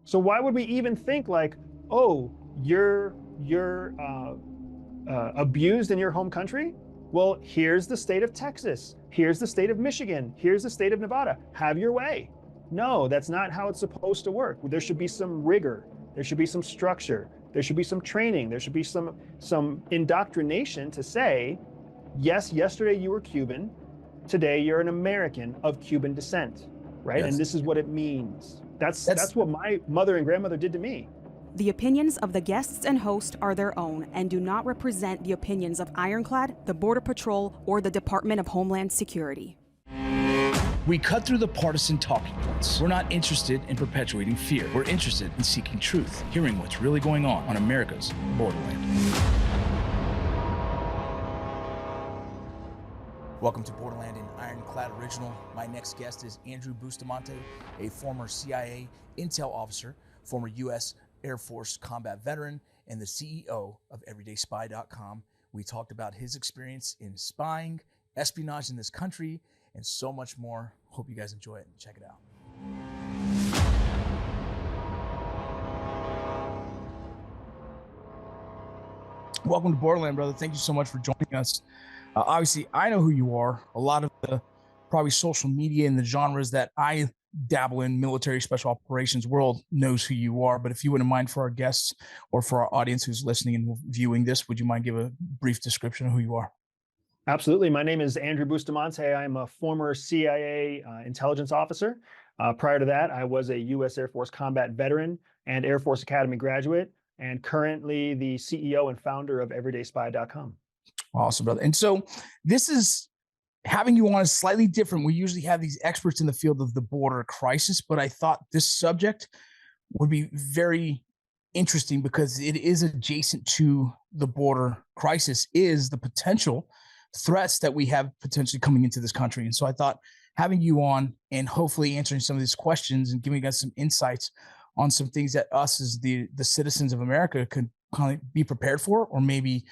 So why would we even think like, oh, you're abused in your home country? Well, here's the state of Texas. Here's the state of Michigan. Here's the state of Nevada. Have your way. No, that's not how it's supposed to work. There should be some rigor. There should be some structure. There should be some training. There should be some indoctrination to say, yes, yesterday you were Cuban. Today you're an American of Cuban descent, right? Yes. And this is what it means. That's That's what my mother and grandmother did to me. The opinions of the guests and host are their own and do not represent the opinions of Ironclad, the Border Patrol, or the Department of Homeland Security. We cut through the partisan talking points. We're not interested in perpetuating fear. We're interested in seeking truth, hearing what's really going on America's borderland. Welcome to Borderland, an Ironclad original. My next guest is Andrew Bustamante, a former CIA intel officer, former U.S. Air Force combat veteran, and the CEO of EverydaySpy.com. We talked about his experience in spying, espionage in this country, and so much more. Hope you guys enjoy it and check it out. Welcome to Borderland, brother. Thank you so much for joining us. Obviously, I know who you are. A lot of the probably social media and the genres that I dabble in, military special operations world, knows who you are. But if you wouldn't mind, for our guests or for our audience who's listening and viewing this, would you mind give a brief description of who you are? Absolutely. My name is Andrew Bustamante. I'm a former CIA intelligence officer. Prior to that, I was a U.S. Air Force combat veteran and Air Force Academy graduate, and currently the CEO and founder of EverydaySpy.com. Awesome, brother. And so this is having you on is slightly different. We usually have these experts in the field of the border crisis, but I thought this subject would be very interesting because it is adjacent to the border crisis, is the potential threats that we have potentially coming into this country. And so I thought having you on and hopefully answering some of these questions and giving us some insights on some things that us as the citizens of America could kind of be prepared for, or maybe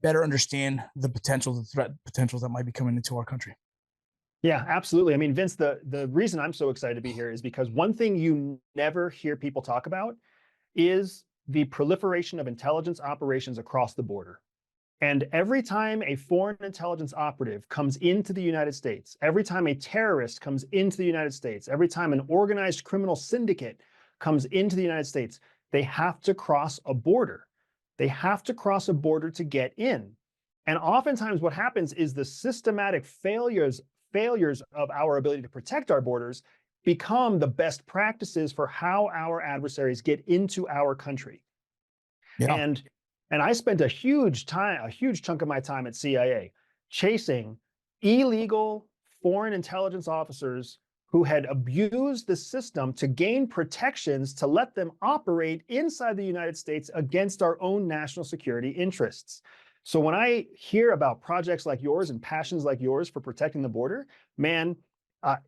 better understand the threat potentials that might be coming into our country. Yeah, absolutely. I mean, Vince, the reason I'm so excited to be here is because one thing you never hear people talk about is the proliferation of intelligence operations across the border. And every time a foreign intelligence operative comes into the United States, every time a terrorist comes into the United States, every time an organized criminal syndicate comes into the United States, they have to cross a border. They have to cross a border to get in. And oftentimes what happens is the systematic failures of our ability to protect our borders become the best practices for how our adversaries get into our country. Yeah. And I spent a huge chunk of my time at CIA chasing illegal foreign intelligence officers who had abused the system to gain protections to let them operate inside the United States against our own national security interests. So when I hear about projects like yours and passions like yours for protecting the border, man,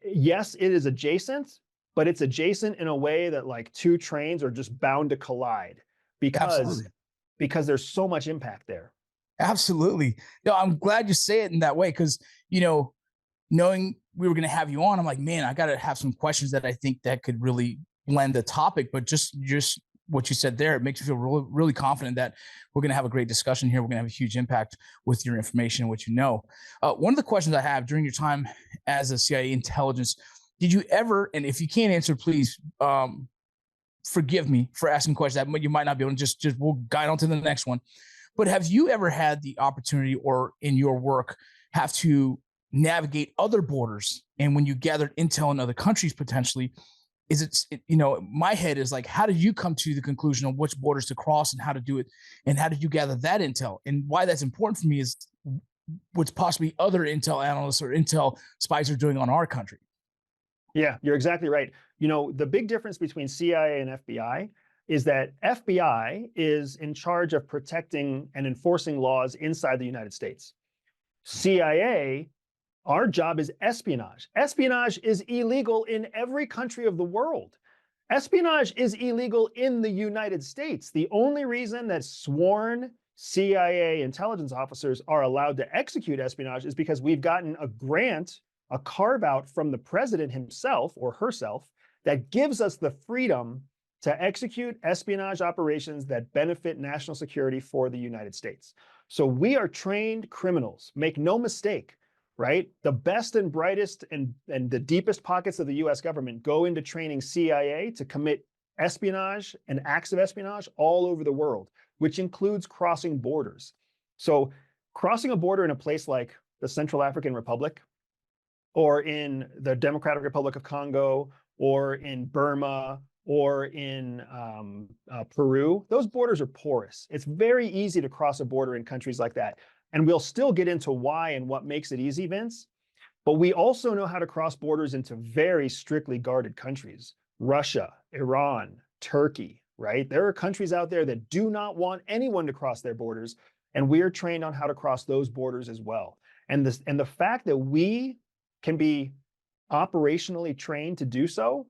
yes, it is adjacent, but it's adjacent in a way that like two trains are just bound to collide because there's so much impact there. Absolutely. No, I'm glad you say it in that way because, knowing we were going to have you on, I'm like, man, I got to have some questions that I think that could really blend the topic. But just what you said there, it makes me feel really, really confident that we're going to have a great discussion here. We're going to have a huge impact with your information and what you know. One of the questions I have during your time as a CIA intelligence, did you ever, and if you can't answer, please forgive me for asking questions that you might not be able to just we'll guide on to the next one. But have you ever had the opportunity or in your work have to navigate other borders? And when you gathered intel in other countries, potentially, my head is like, how did you come to the conclusion of which borders to cross and how to do it? And how did you gather that intel? And why that's important for me is what's possibly other intel analysts or intel spies are doing on our country. Yeah, you're exactly right. The big difference between CIA and FBI is that FBI is in charge of protecting and enforcing laws inside the United States. CIA, our job is espionage. Espionage is illegal in every country of the world. Espionage is illegal in the United States. The only reason that sworn CIA intelligence officers are allowed to execute espionage is because we've gotten a grant, a carve out from the president himself or herself that gives us the freedom to execute espionage operations that benefit national security for the United States. So we are trained criminals. Make no mistake, right? The best and brightest and the deepest pockets of the US government go into training CIA to commit espionage and acts of espionage all over the world, which includes crossing borders. So crossing a border in a place like the Central African Republic, or in the Democratic Republic of Congo, or in Burma, or in Peru, those borders are porous. It's very easy to cross a border in countries like that. And we'll still get into why and what makes it easy, Vince. But we also know how to cross borders into very strictly guarded countries. Russia, Iran, Turkey, right? There are countries out there that do not want anyone to cross their borders. And we are trained on how to cross those borders as well. And the fact that we can be operationally trained to do so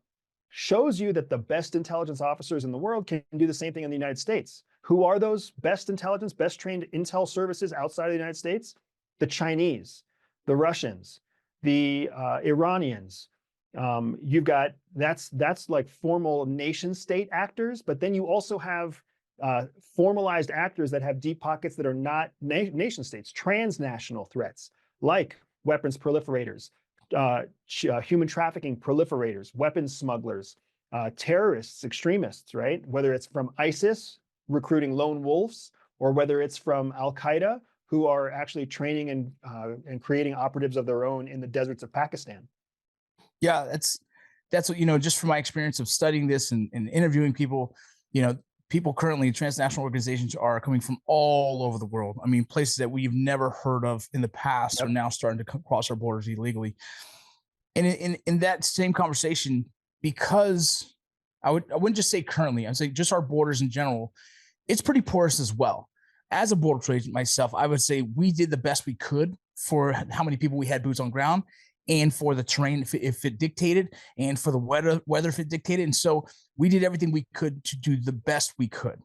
shows you that the best intelligence officers in the world can do the same thing in the United States. Who are those best intelligence, best trained intel services outside of the United States? The Chinese, the Russians, the Iranians. You've got, that's like formal nation state actors, but then you also have formalized actors that have deep pockets that are not nation states, transnational threats, like weapons proliferators, human trafficking proliferators, weapons smugglers, terrorists, extremists, right? Whether it's from ISIS recruiting lone wolves, or whether it's from Al-Qaeda, who are actually training and creating operatives of their own in the deserts of Pakistan. Yeah, that's what, just from my experience of studying this and interviewing people, people currently, transnational organizations are coming from all over the world. I mean, places that we've never heard of in the past are now starting to cross our borders illegally. And in that same conversation, because I wouldn't just say currently, I'd say just our borders in general, it's pretty porous as well. As a border patrol agent myself, I would say we did the best we could for how many people we had boots on ground, and for the terrain if it dictated, and for the weather if it dictated. And so we did everything we could to do the best we could.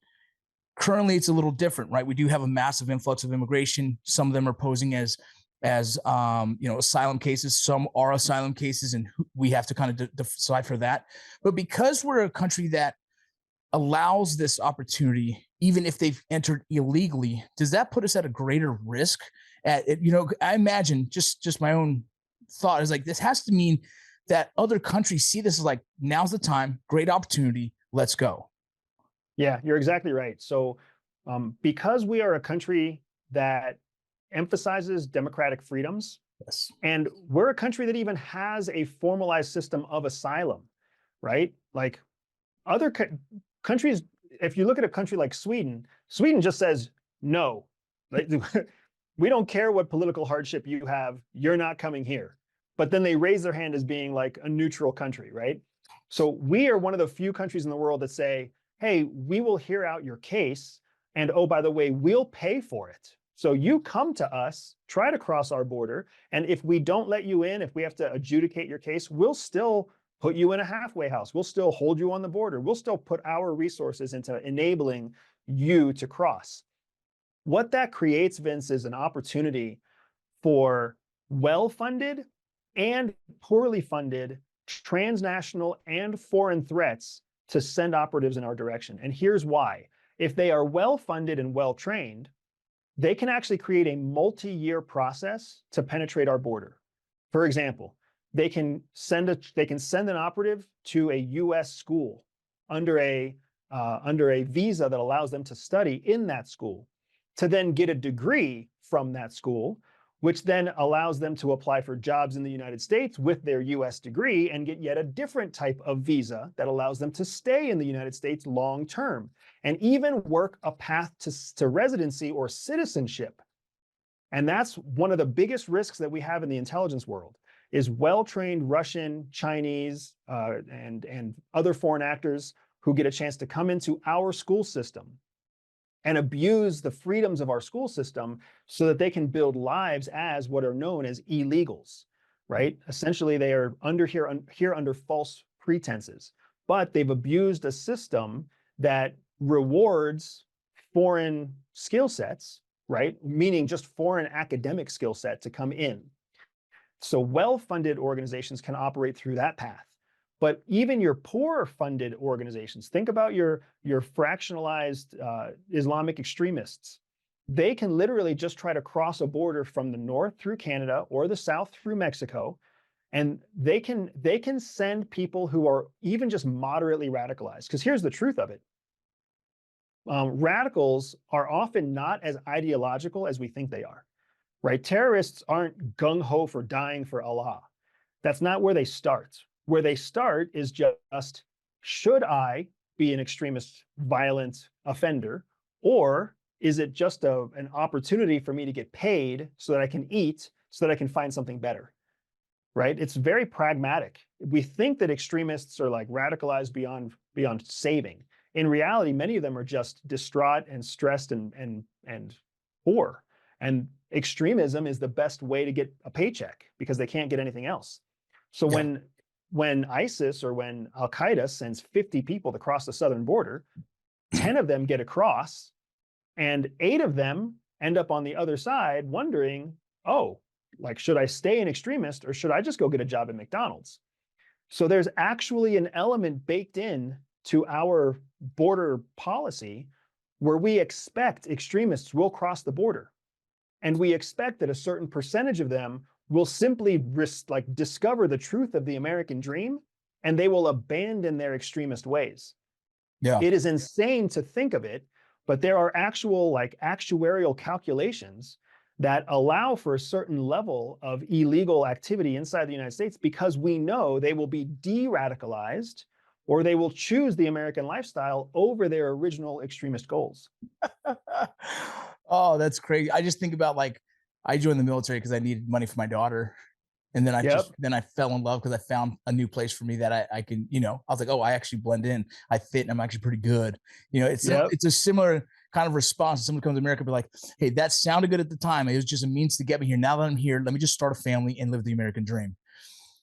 Currently, it's a little different, right? We do have a massive influx of immigration. Some of them are posing as asylum cases. Some are asylum cases, and we have to kind of decide for that. But because we're a country that allows this opportunity, even if they've entered illegally, does that put us at a greater risk? I imagine just my own thought is like, this has to mean that other countries see this as like, now's the time, great opportunity, let's go. Yeah, you're exactly right. So because we are a country that emphasizes democratic freedoms, yes, and we're a country that even has a formalized system of asylum, right? Like other countries, if you look at a country like Sweden, Sweden just says, no, we don't care what political hardship you have, you're not coming here. But then they raise their hand as being like a neutral country, right? So we are one of the few countries in the world that say, hey, we will hear out your case. And oh, by the way, we'll pay for it. So you come to us, try to cross our border. And if we don't let you in, if we have to adjudicate your case, we'll still put you in a halfway house. We'll still hold you on the border. We'll still put our resources into enabling you to cross. What that creates, Vince, is an opportunity for well-funded and poorly funded transnational and foreign threats to send operatives in our direction. And here's why. If they are well-funded and well-trained, they can actually create a multi-year process to penetrate our border. For example, they can send an operative to a US school under a visa that allows them to study in that school, to then get a degree from that school, which then allows them to apply for jobs in the United States with their US degree and get yet a different type of visa that allows them to stay in the United States long term, and even work a path to residency or citizenship. And that's one of the biggest risks that we have in the intelligence world, is well-trained Russian, Chinese, and other foreign actors who get a chance to come into our school system and abuse the freedoms of our school system so that they can build lives as what are known as illegals, right? Essentially, they are here under false pretenses, but they've abused a system that rewards foreign skill sets, right? Meaning just foreign academic skill set to come in. So well-funded organizations can operate through that path. But even your poor funded organizations, think about your fractionalized Islamic extremists. They can literally just try to cross a border from the north through Canada or the south through Mexico, and they can send people who are even just moderately radicalized. Because here's the truth of it. Radicals are often not as ideological as we think they are, right? Terrorists aren't gung-ho for dying for Allah. That's not where they start. Where they start is just, should I be an extremist, violent offender, or is it just an opportunity for me to get paid so that I can eat, so that I can find something better, right? It's very pragmatic. We think that extremists are like radicalized beyond saving. In reality, many of them are just distraught and stressed and poor. And extremism is the best way to get a paycheck because they can't get anything else. So when ISIS or when Al-Qaeda sends 50 people to cross the southern border, 10 of them get across and 8 of them end up on the other side wondering, oh, like, should I stay an extremist or should I just go get a job at McDonald's? So there's actually an element baked in to our border policy where we expect extremists will cross the border. And we expect that a certain percentage of them will simply discover the truth of the American dream, and they will abandon their extremist ways. Yeah. It is insane to think of it, but there are actual like actuarial calculations that allow for a certain level of illegal activity inside the United States because we know they will be de-radicalized or they will choose the American lifestyle over their original extremist goals. Oh, that's crazy. I just think about like, I joined the military because I needed money for my daughter. And then I fell in love because I found a new place for me that I can, I was like, oh, I actually blend in, I fit, and I'm actually pretty good. It's a similar kind of response. Someone comes to America, be like, hey, that sounded good at the time. It was just a means to get me here. Now that I'm here, let me just start a family and live the American dream.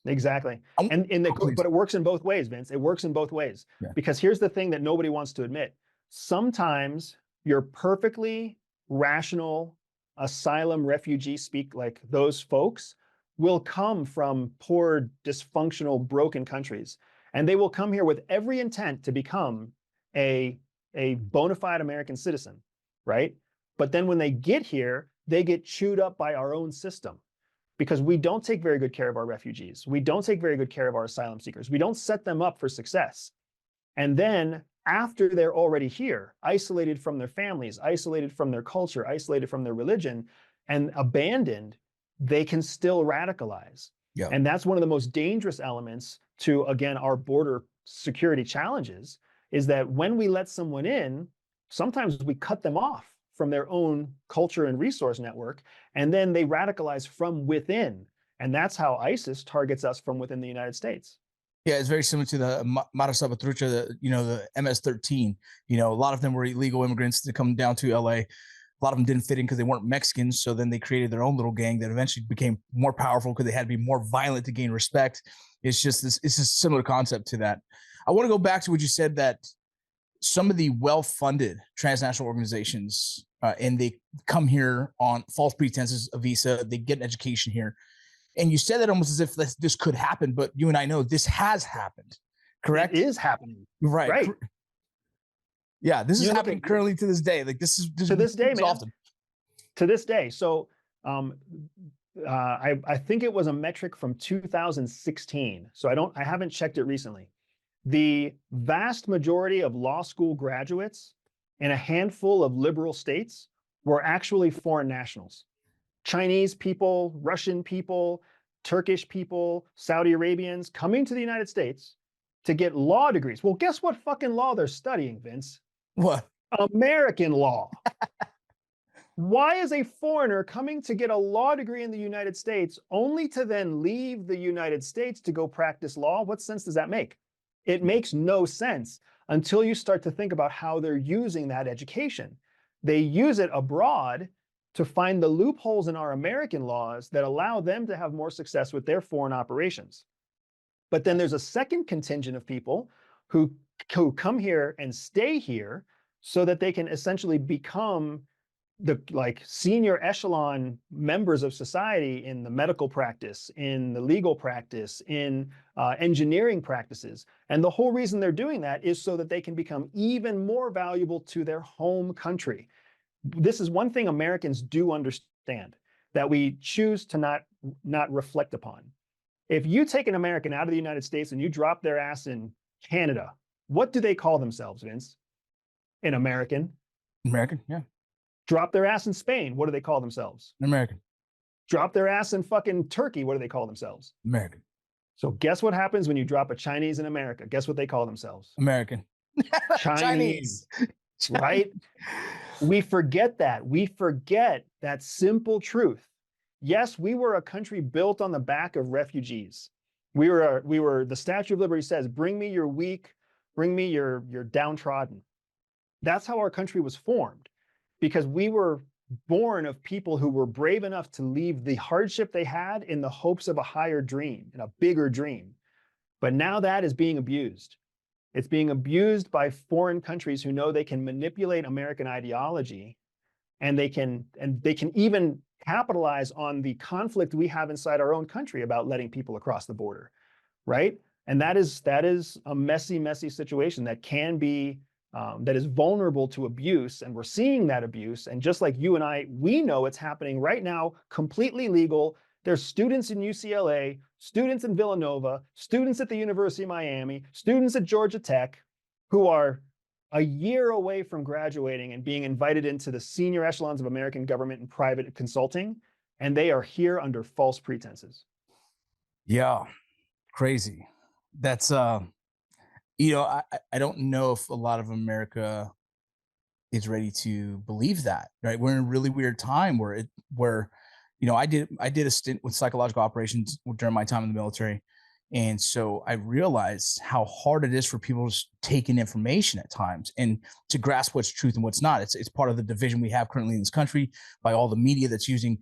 Exactly. But it works in both ways, Vince. It works in both ways. Yeah. Because here's the thing that nobody wants to admit. Sometimes you're perfectly rational asylum refugee speak, like those folks will come from poor, dysfunctional, broken countries. And they will come here with every intent to become a bona fide American citizen, right? But then when they get here, they get chewed up by our own system because we don't take very good care of our refugees. We don't take very good care of our asylum seekers. We don't set them up for success. And then after they're already here, isolated from their families, isolated from their culture, isolated from their religion, and abandoned, they can still radicalize. Yeah. And that's one of the most dangerous elements to, again, our border security challenges, is that when we let someone in, sometimes we cut them off from their own culture and resource network, and then they radicalize from within. And that's how ISIS targets us from within the United States. Yeah, it's very similar to the Mara Salvatrucha, the MS-13. A lot of them were illegal immigrants that come down to LA. A lot of them didn't fit in because they weren't Mexicans. So then they created their own little gang that eventually became more powerful because they had to be more violent to gain respect. It's a similar concept to that. I want to go back to what you said, that some of the well-funded transnational organizations, and they come here on false pretenses, a visa, they get an education here. And you said that almost as if this could happen, but you and I know this has happened, correct? It is happening. Right. Yeah, this is happening currently to this day. Like this to this day, man. Often. To this day. So I think it was a metric from 2016. So I haven't checked it recently. The vast majority of law school graduates in a handful of liberal states were actually foreign nationals. Chinese people, Russian people, Turkish people, Saudi Arabians coming to the United States to get law degrees. Well, guess what fucking law they're studying, Vince? What? American law. Why is a foreigner coming to get a law degree in the United States only to then leave the United States to go practice law? What sense does that make? It makes no sense until you start to think about how they're using that education. They use it abroad to find the loopholes in our American laws that allow them to have more success with their foreign operations. But then there's a second contingent of people who come here and stay here so that they can essentially become the like senior echelon members of society in the medical practice, in the legal practice, in engineering practices. And the whole reason they're doing that is so that they can become even more valuable to their home country. This is one thing Americans do understand that we choose to not reflect upon. If you take an American out of the United States and you drop their ass in Canada, what do they call themselves, Vince? An American. American, yeah. Drop their ass in Spain, what do they call themselves? American. Drop their ass in fucking Turkey, what do they call themselves? American. So guess what happens when you drop a Chinese in America? Guess what they call themselves? American. Chinese. Right? We forget that. We forget that simple truth. Yes, we were a country built on the back of refugees. We were, the Statue of Liberty says, bring me your weak, bring me your downtrodden. That's how our country was formed, because we were born of people who were brave enough to leave the hardship they had in the hopes of a higher dream and a bigger dream. But now that is being abused. It's being abused by foreign countries who know they can manipulate American ideology, and they can even capitalize on the conflict we have inside our own country about letting people across the border, right? And that is a messy, messy situation that can be that is vulnerable to abuse, and we're seeing that abuse. And just like you and I, we know it's happening right now, completely legal. There's students in UCLA, students in Villanova, students at the University of Miami, students at Georgia Tech, who are a year away from graduating and being invited into the senior echelons of American government and private consulting, and they are here under false pretenses. Yeah, crazy. That's I don't know if a lot of America is ready to believe that, right? We're in a really weird time where I did a stint with psychological operations during my time in the military. And so I realized how hard it is for people to take in information at times and to grasp what's truth and what's not. It's part of the division we have currently in this country by all the media that's using,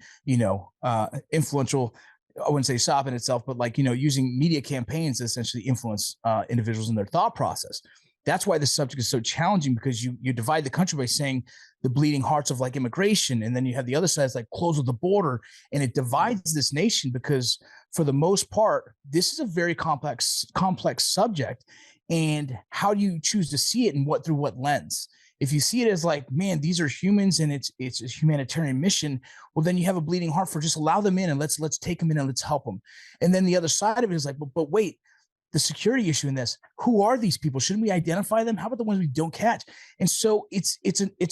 influential, I wouldn't say shop in itself, but using media campaigns to essentially influence individuals in their thought process. That's why this subject is so challenging, because you divide the country by saying the bleeding hearts of immigration, and then you have the other side is close with the border, and it divides this nation because for the most part, this is a very complex subject. And how do you choose to see it, and through what lens? If you see it as man, these are humans and it's a humanitarian mission, well, then you have a bleeding heart for just allow them in and let's take them in and let's help them. And then the other side of it is but wait, the security issue in this, who are these people? Shouldn't we identify them? How about the ones we don't catch? And so it's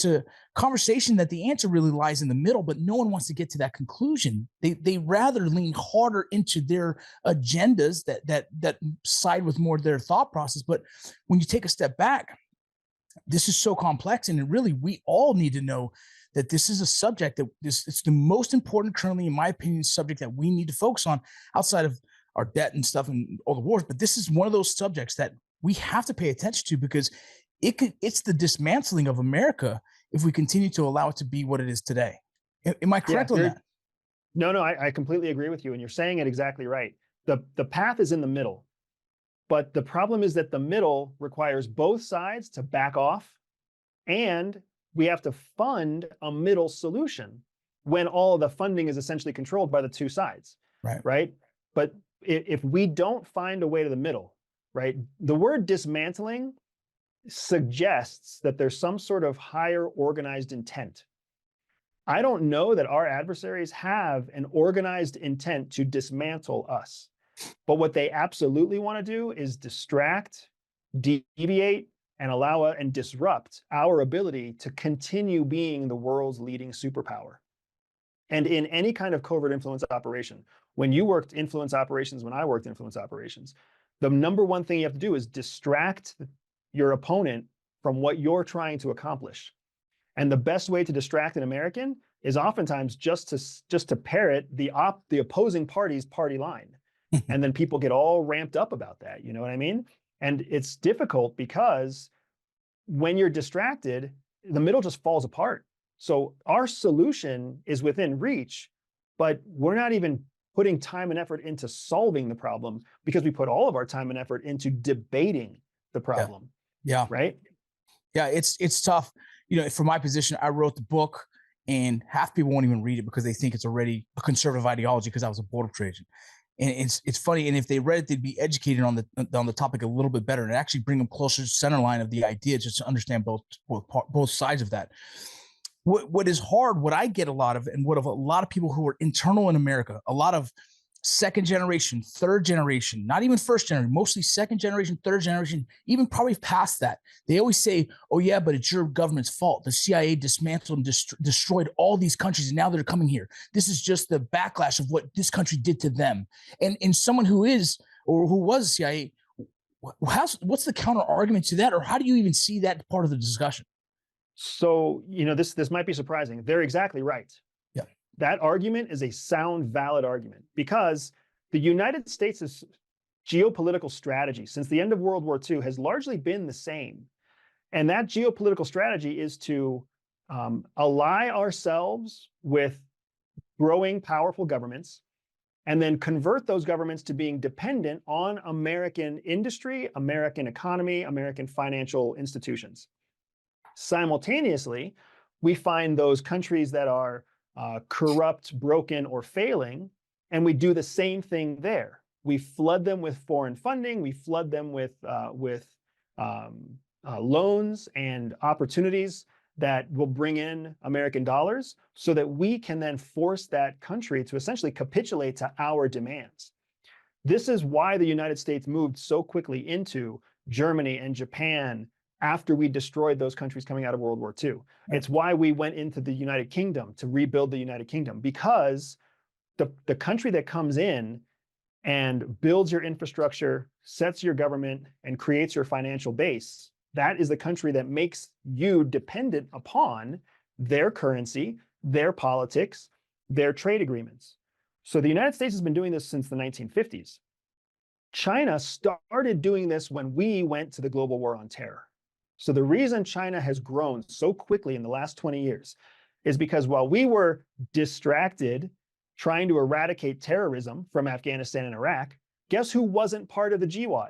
a conversation that the answer really lies in the middle, but no one wants to get to that conclusion. They rather lean harder into their agendas that side with more of their thought process. But when you take a step back, this is so complex, and we all need to know that this is a subject it's the most important currently, in my opinion, subject that we need to focus on outside of our debt and stuff and all the wars. But this is one of those subjects that we have to pay attention to, because it's the dismantling of America if we continue to allow it to be what it is today. Am I correct on that? No, I completely agree with you. And you're saying it exactly right. The path is in the middle. But the problem is that the middle requires both sides to back off, and we have to fund a middle solution when all of the funding is essentially controlled by the two sides. Right? But if we don't find a way to the middle, right? The word dismantling suggests that there's some sort of higher organized intent. I don't know that our adversaries have an organized intent to dismantle us. But what they absolutely want to do is distract, deviate, and and disrupt our ability to continue being the world's leading superpower. And in any kind of covert influence operation, when you worked influence operations, when I worked influence operations, the number one thing you have to do is distract your opponent from what you're trying to accomplish. And the best way to distract an American is oftentimes just to parrot the opposing party's party line. And then people get all ramped up about that. You know what I mean? And it's difficult because when you're distracted, the middle just falls apart. So our solution is within reach, but we're not even putting time and effort into solving the problem, because we put all of our time and effort into debating the problem. Yeah. Right? Yeah, it's tough. From my position, I wrote the book, and half people won't even read it because they think it's already a conservative ideology because I was a border patrol agent. And it's funny, and if they read it, they'd be educated on the topic a little bit better, and actually bring them closer to center line of the idea, just to understand both sides of that. What is hard, what I get a lot of, and what of a lot of people who are internal in America, a lot of second generation, third generation, not even first generation, mostly second generation, third generation, even probably past that. They always say, oh yeah, but it's your government's fault. The CIA dismantled and destroyed all these countries, and now they're coming here. This is just the backlash of what this country did to them. And someone who is, or who was CIA, what's the counter argument to that? Or how do you even see that part of the discussion? So, this might be surprising. They're exactly right. Yeah. That argument is a sound, valid argument, because the United States' geopolitical strategy since the end of World War II has largely been the same. And that geopolitical strategy is to ally ourselves with growing, powerful governments, and then convert those governments to being dependent on American industry, American economy, American financial institutions. Simultaneously, we find those countries that are corrupt, broken, or failing, and we do the same thing there. We flood them with foreign funding. We flood them with loans and opportunities that will bring in American dollars, so that we can then force that country to essentially capitulate to our demands. This is why the United States moved so quickly into Germany and Japan after we destroyed those countries coming out of World War II. It's why we went into the United Kingdom to rebuild the United Kingdom, because the country that comes in and builds your infrastructure, sets your government, and creates your financial base, that is the country that makes you dependent upon their currency, their politics, their trade agreements. So the United States has been doing this since the 1950s. China started doing this when we went to the global war on terror. So the reason China has grown so quickly in the last 20 years is because while we were distracted trying to eradicate terrorism from Afghanistan and Iraq, guess who wasn't part of the GWAT?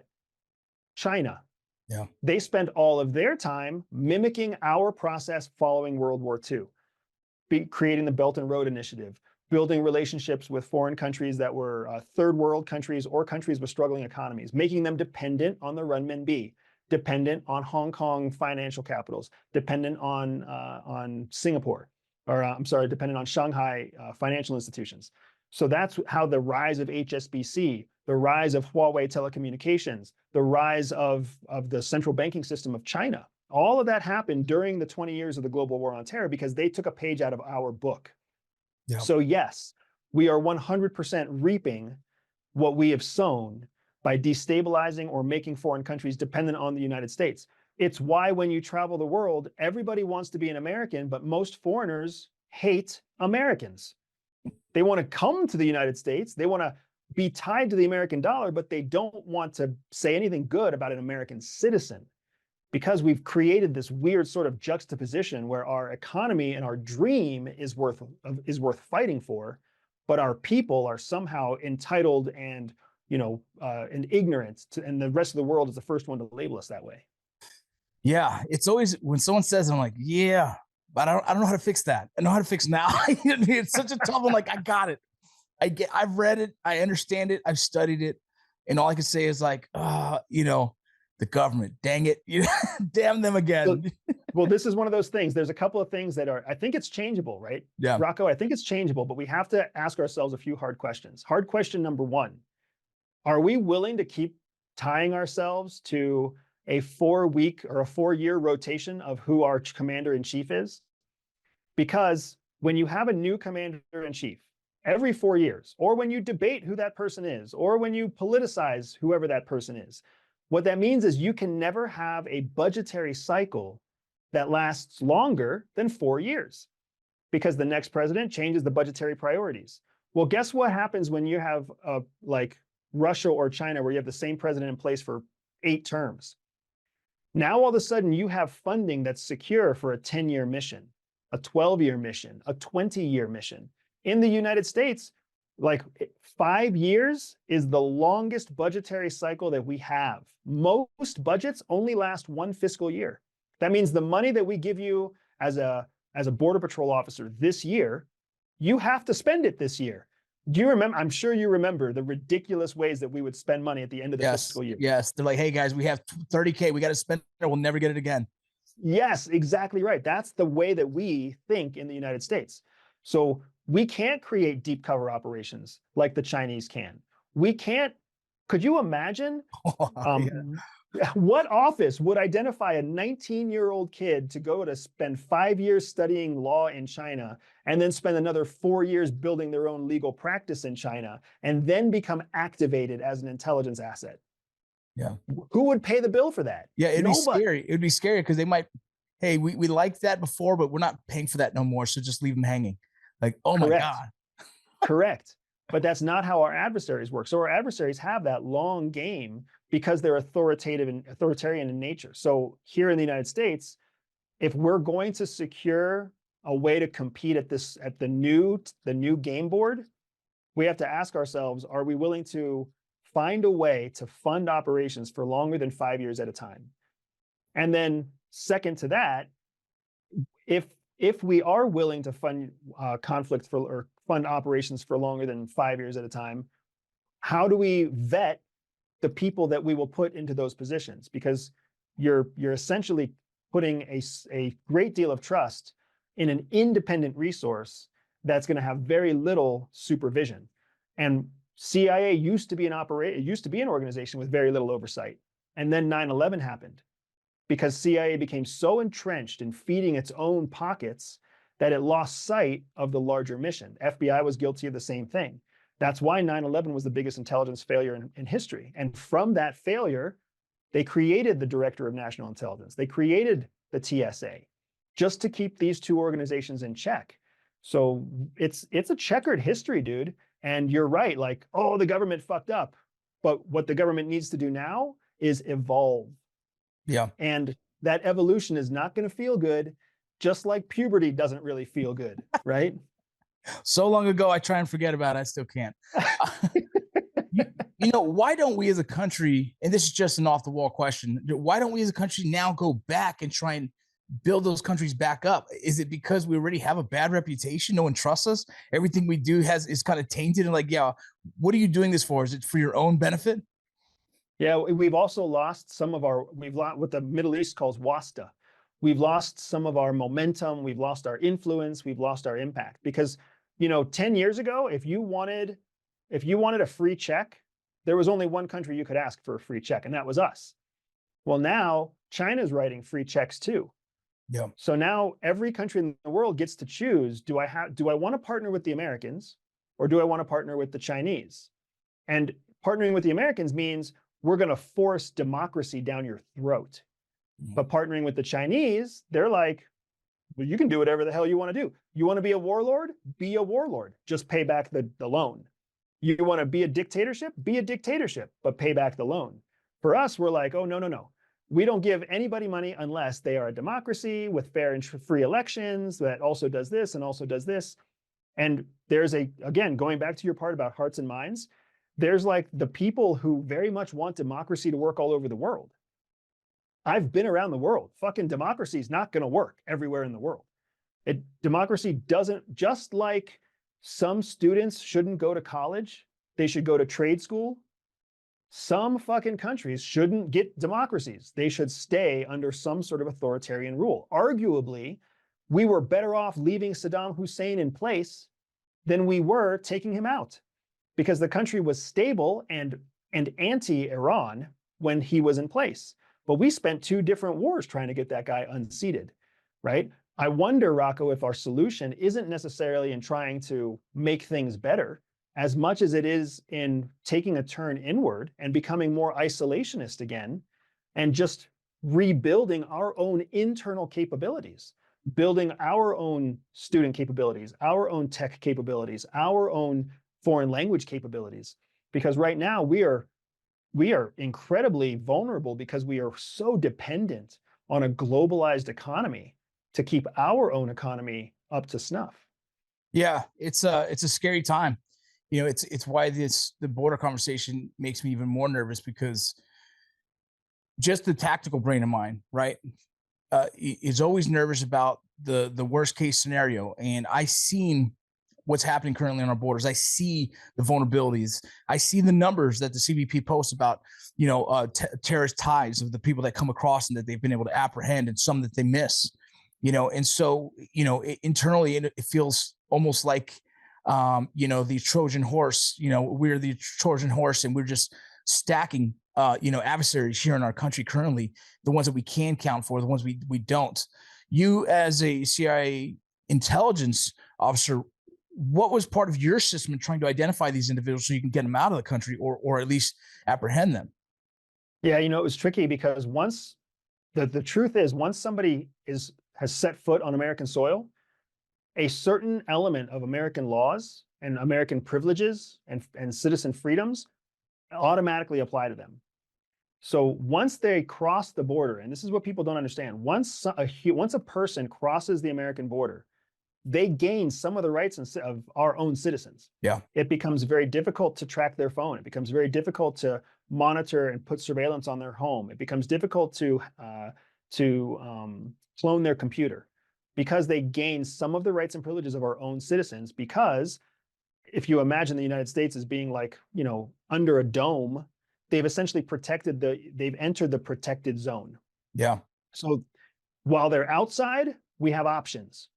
China. Yeah. They spent all of their time mimicking our process following World War II, creating the Belt and Road Initiative, building relationships with foreign countries that were third world countries or countries with struggling economies, making them dependent on the renminbi, dependent on Hong Kong financial capitals, dependent on Singapore, or dependent on Shanghai financial institutions. So that's how the rise of HSBC, the rise of Huawei telecommunications, the rise of the central banking system of China, all of that happened during the 20 years of the global war on terror because they took a page out of our book. Yeah. So yes, we are 100% reaping what we have sown by destabilizing or making foreign countries dependent on the United States. It's why when you travel the world, everybody wants to be an American, but most foreigners hate Americans. They want to come to the United States. They want to be tied to the American dollar, but they don't want to say anything good about an American citizen, because we've created this weird sort of juxtaposition where our economy and our dream is worth fighting for, but our people are somehow entitled and and ignorant and the rest of the world is the first one to label us that way. Yeah, it's always when someone says, I'm like, yeah, but I don't know how to fix that. I know how to fix now. It's such a tough one. Like, I got it. I've read it. I understand it. I've studied it. And all I can say is like, the government, dang it, damn them again. Well, this is one of those things. There's a couple of things that I think it's changeable, right? Yeah. Rocco, I think it's changeable, but we have to ask ourselves a few hard questions. Hard question number one, are we willing to keep tying ourselves to a 4-week or a 4-year rotation of who our commander-in-chief is? Because when you have a new commander-in-chief every 4 years, or when you debate who that person is, or when you politicize whoever that person is, what that means is you can never have a budgetary cycle that lasts longer than 4 years, because the next president changes the budgetary priorities. Well, guess what happens when you have like Russia or China, where you have the same president in place for 8 terms? Now, all of a sudden, you have funding that's secure for a 10-year mission, a 12-year mission, a 20-year mission. In the United States, like 5 years is the longest budgetary cycle that we have. Most budgets only last 1 fiscal year. That means the money that we give you as a as a Border Patrol officer this year, you have to spend it this year. Do you remember? I'm sure you remember the ridiculous ways that we would spend money at the end of the fiscal year. Yes. They're like, hey guys, we have 30K. We got to spend it. We'll never get it again. Yes, exactly right. That's the way that we think in the United States. So we can't create deep cover operations like the Chinese can. We can't. Could you imagine what office would identify a 19-year-old kid to go to spend 5 years studying law in China and then spend another 4 years building their own legal practice in China and then become activated as an intelligence asset? Yeah. Who would pay the bill for that? Yeah, it'd Nobody. be scary. It'd be scary because they might, hey, we liked that before, but we're not paying for that no more. So just leave them hanging. Like, oh my God. Correct. But that's not how our adversaries work. So our adversaries have that long game because they're authoritarian in nature. So here in the United States, if we're going to secure a way to compete at the new game board, we have to ask ourselves, are we willing to find a way to fund operations for longer than 5 years at a time? And then second to that, if we are willing to fund conflict or fund operations for longer than 5 years at a time, how do we vet the people that we will put into those positions? Because you're essentially putting a great deal of trust in an independent resource that's going to have very little supervision. And CIA used to be an organization with very little oversight. And then 9/11 happened because CIA became so entrenched in feeding its own pockets that it lost sight of the larger mission. FBI was guilty of the same thing. That's why 9/11 was the biggest intelligence failure in history. And from that failure, they created the Director of National Intelligence. They created the TSA just to keep these two organizations in check. So it's a checkered history, dude. And you're right, like, oh, the government fucked up. But what the government needs to do now is evolve. Yeah. And that evolution is not going to feel good, just like puberty doesn't really feel good, right? So long ago, I try and forget about it. I still can't. You know, why don't we as a country, and this is just an off the wall question, why don't we as a country now go back and try and build those countries back up? Is it because we already have a bad reputation? No one trusts us. Everything we do is kind of tainted and like, yeah, what are you doing this for? Is it for your own benefit? Yeah, we've also lost some of we've lost what the Middle East calls wasta. We've lost some of our momentum. We've lost our influence. We've lost our impact because, 10 years ago, if you wanted a free check, there was only one country you could ask for a free check, and that was us. Well, now China's writing free checks too. Yeah. So now every country in the world gets to choose, do I want to partner with the Americans or do I want to partner with the Chinese? And partnering with the Americans means we're going to force democracy down your throat. But partnering with the Chinese, they're like, well, you can do whatever the hell you want to do. You want to be a warlord? Be a warlord. Just pay back the loan. You want to be a dictatorship? Be a dictatorship, but pay back the loan. For us, we're like, oh, no. We don't give anybody money unless they are a democracy with fair and free elections that also does this and also does this. And there's again, going back to your part about hearts and minds, there's like the people who very much want democracy to work all over the world. I've been around the world. Fucking democracy is not going to work everywhere in the world. Democracy doesn't, just like some students shouldn't go to college, they should go to trade school. Some fucking countries shouldn't get democracies. They should stay under some sort of authoritarian rule. Arguably, we were better off leaving Saddam Hussein in place than we were taking him out, because the country was stable and anti-Iran when he was in place. But we spent 2 different wars trying to get that guy unseated, right? I wonder, Rocco, if our solution isn't necessarily in trying to make things better as much as it is in taking a turn inward and becoming more isolationist again and just rebuilding our own internal capabilities, building our own student capabilities, our own tech capabilities, our own foreign language capabilities. Because right now we are incredibly vulnerable because we are so dependent on a globalized economy to keep our own economy up to snuff. Yeah, it's a scary time. It's why the border conversation makes me even more nervous, because just the tactical brain of mine, right, is always nervous about the worst case scenario, and I seen what's happening currently on our borders. I see the vulnerabilities. I see the numbers that the CBP posts about, terrorist ties of the people that come across and that they've been able to apprehend, and some that they miss. And so internally it feels almost like the Trojan horse. We're the Trojan horse, and we're just stacking adversaries here in our country currently, the ones that we can count for, the ones we don't. You, as a CIA intelligence officer, what was part of your system in trying to identify these individuals so you can get them out of the country, or at least apprehend them? Yeah, it was tricky because once the truth is, once somebody has set foot on American soil, a certain element of American laws and American privileges and citizen freedoms automatically apply to them. So once they cross the border, and this is what people don't understand, once a person crosses the American border, they gain some of the rights of our own citizens. Yeah. It becomes very difficult to track their phone. It becomes very difficult to monitor and put surveillance on their home. It becomes difficult to clone their computer, because they gain some of the rights and privileges of our own citizens. Because if you imagine the United States as being like, under a dome, they've essentially they've entered the protected zone. Yeah. So while they're outside, we have options.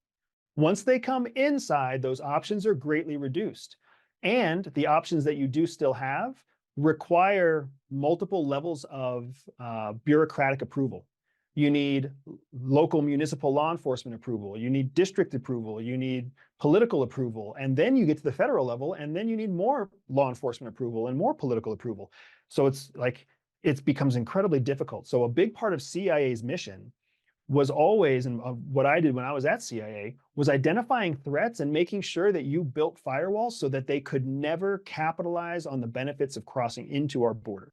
Once they come inside, those options are greatly reduced. And the options that you do still have require multiple levels of bureaucratic approval. You need local municipal law enforcement approval. You need district approval. You need political approval. And then you get to the federal level, and then you need more law enforcement approval and more political approval. So it becomes incredibly difficult. So a big part of CIA's mission was always, and what I did when I was at CIA, was identifying threats and making sure that you built firewalls so that they could never capitalize on the benefits of crossing into our border.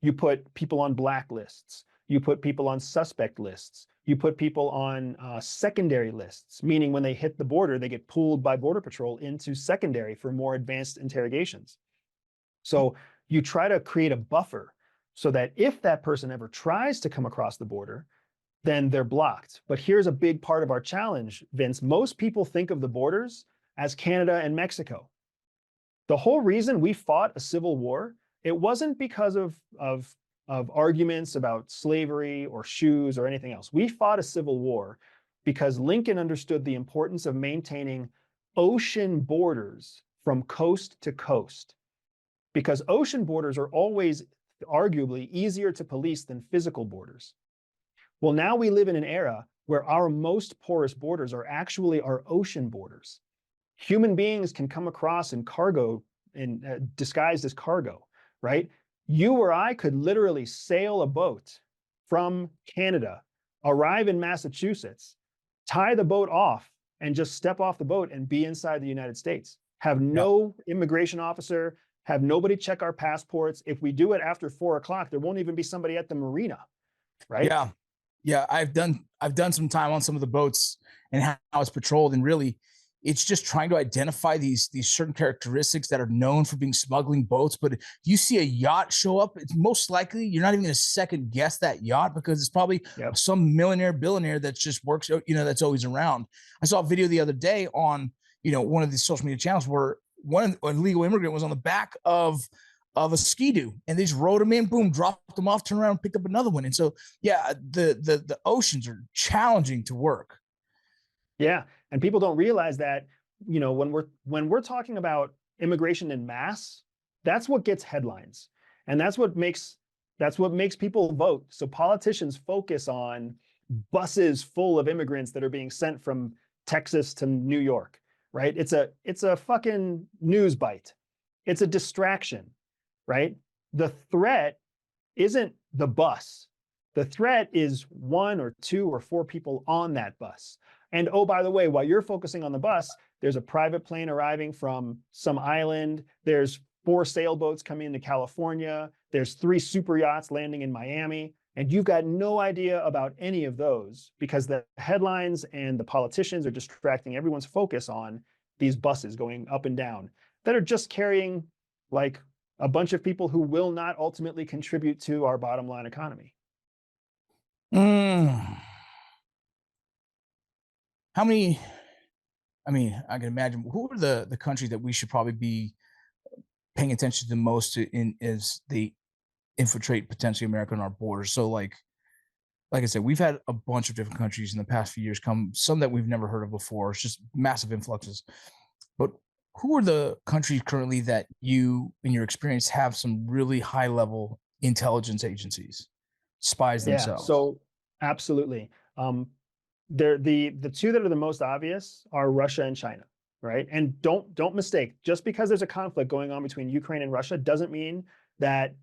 You put people on blacklists. You put people on suspect lists. You put people on secondary lists, meaning when they hit the border, they get pulled by Border Patrol into secondary for more advanced interrogations. So you try to create a buffer so that if that person ever tries to come across the border, then they're blocked. But here's a big part of our challenge, Vince. Most people think of the borders as Canada and Mexico. The whole reason we fought a civil war, it wasn't because of arguments about slavery or shoes or anything else. We fought a civil war because Lincoln understood the importance of maintaining ocean borders from coast to coast, because ocean borders are always arguably easier to police than physical borders. Well, now we live in an era where our most porous borders are actually our ocean borders. Human beings can come across in cargo, disguised as cargo, right? You or I could literally sail a boat from Canada, arrive in Massachusetts, tie the boat off, and just step off the boat and be inside the United States. Have no immigration officer, have nobody check our passports. If we do it after 4 o'clock, there won't even be somebody at the marina, right? Yeah. Yeah. I've done some time on some of the boats and how it's patrolled, and really it's just trying to identify these certain characteristics that are known for being smuggling boats. But if you see a yacht show up, it's most likely you're not even going to second guess that yacht, because it's probably some millionaire, billionaire that just works, that's always around. I saw a video the other day on, one of these social media channels where an illegal immigrant was on the back of a ski-doo, and they just rode him in, boom, dropped him off, turned around and picked up another one. And so, yeah, the oceans are challenging to work. Yeah. And people don't realize that, when we're talking about immigration in mass, that's what gets headlines. And that's what makes people vote. So politicians focus on buses full of immigrants that are being sent from Texas to New York, right? It's a fucking news bite. It's a distraction, right? The threat isn't the bus. The threat is 1 or 2 or 4 people on that bus. And oh, by the way, while you're focusing on the bus, there's a private plane arriving from some island. There's 4 sailboats coming into California. There's 3 super yachts landing in Miami. And you've got no idea about any of those, because the headlines and the politicians are distracting everyone's focus on these buses going up and down that are just carrying like a bunch of people who will not ultimately contribute to our bottom line economy. how many? I mean, I can imagine who are the countries that we should probably be paying attention to the most in as they infiltrate potentially America on our borders. So like I said, we've had a bunch of different countries in the past few years come, some that we've never heard of before. It's just massive influxes. But who are the countries currently that you, in your experience, have some really high level intelligence agencies, spies Yeah, themselves? so absolutely. They're the two that are the most obvious are Russia and China, right? And don't mistake, just because there's a conflict going on between Ukraine and Russia doesn't mean that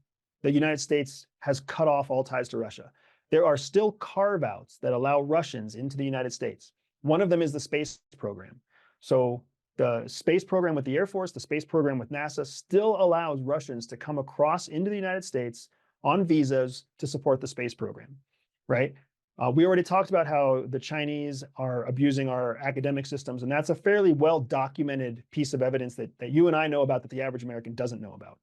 the United States has cut off all ties to Russia. There are still carve-outs that allow Russians into the United States. One of them is the space program. So the space program with the Air Force, the space program with NASA still allows Russians to come across into the United States on visas to support the space program, right? We already talked about how the Chinese are abusing our academic systems, and that's a fairly well-documented piece of evidence that you and I know about that the average American doesn't know about.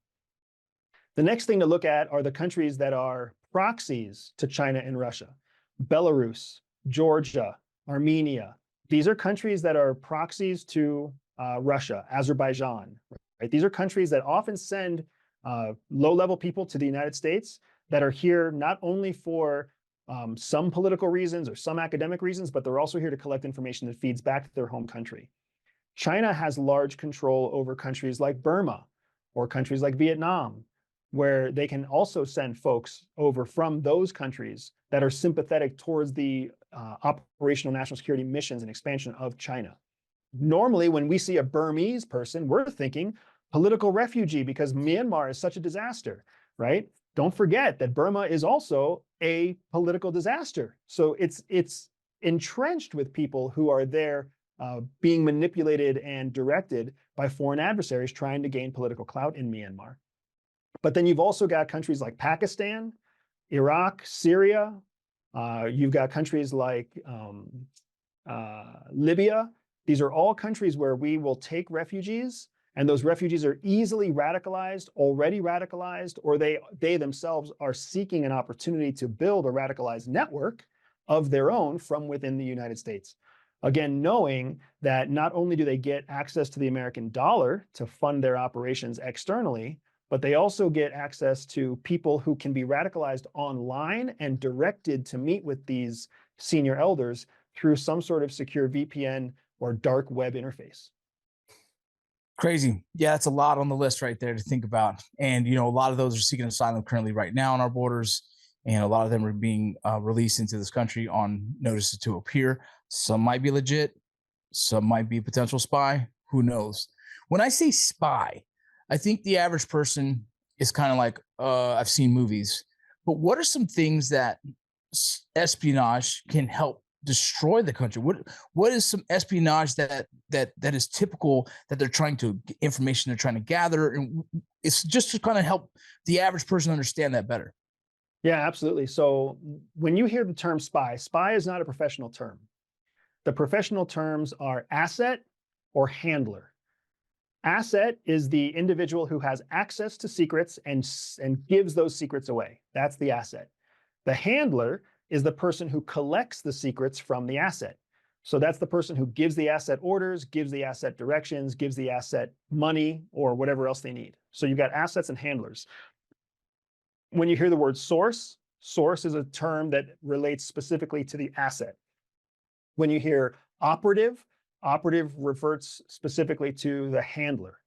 The next thing to look at are the countries that are proxies to China and Russia. Belarus, Georgia, Armenia. These are countries that are proxies to Russia, Azerbaijan, right? These are countries that often send low-level people to the United States that are here not only for some political reasons or some academic reasons, but they're also here to collect information that feeds back to their home country. China has large control over countries like Burma or countries like Vietnam, where they can also send folks over from those countries that are sympathetic towards the operational national security missions and expansion of China. Normally, when we see a Burmese person, we're thinking political refugee because Myanmar is such a disaster, right? Don't forget that Burma is also a political disaster. So it's entrenched with people who are there being manipulated and directed by foreign adversaries trying to gain political clout in Myanmar. But then you've also got countries like Pakistan, Iraq, Syria. You've got countries like Libya. These are all countries where we will take refugees, and those refugees are easily radicalized, already radicalized, or they themselves are seeking an opportunity to build a radicalized network of their own from within the United States. Again, knowing that not only do they get access to the American dollar to fund their operations externally, but they also get access to people who can be radicalized online and directed to meet with these senior elders through some sort of secure VPN or dark web interface. Crazy. Yeah, that's a lot on the list right there to think about. And, a lot of those are seeking asylum currently right now on our borders. And a lot of them are being released into this country on notices to appear. Some might be legit. Some might be a potential spy. Who knows? When I say spy, I think the average person is kind of like, I've seen movies. But what are some things that espionage can help destroy the country? What is some espionage that is typical that they're trying to information they're trying to gather, and it's just to kind of help the average person understand that better. Yeah, absolutely. So when you hear the term spy, spy is not a professional term. The professional terms are asset or handler. Asset is the individual who has access to secrets and gives those secrets away. That's the asset. The handler is the person who collects the secrets from the asset. So that's the person who gives the asset orders, gives the asset directions, gives the asset money, or whatever else they need. So you've got assets and handlers. When you hear the word source, source is a term that relates specifically to the asset. When you hear operative, operative reverts specifically to the handler,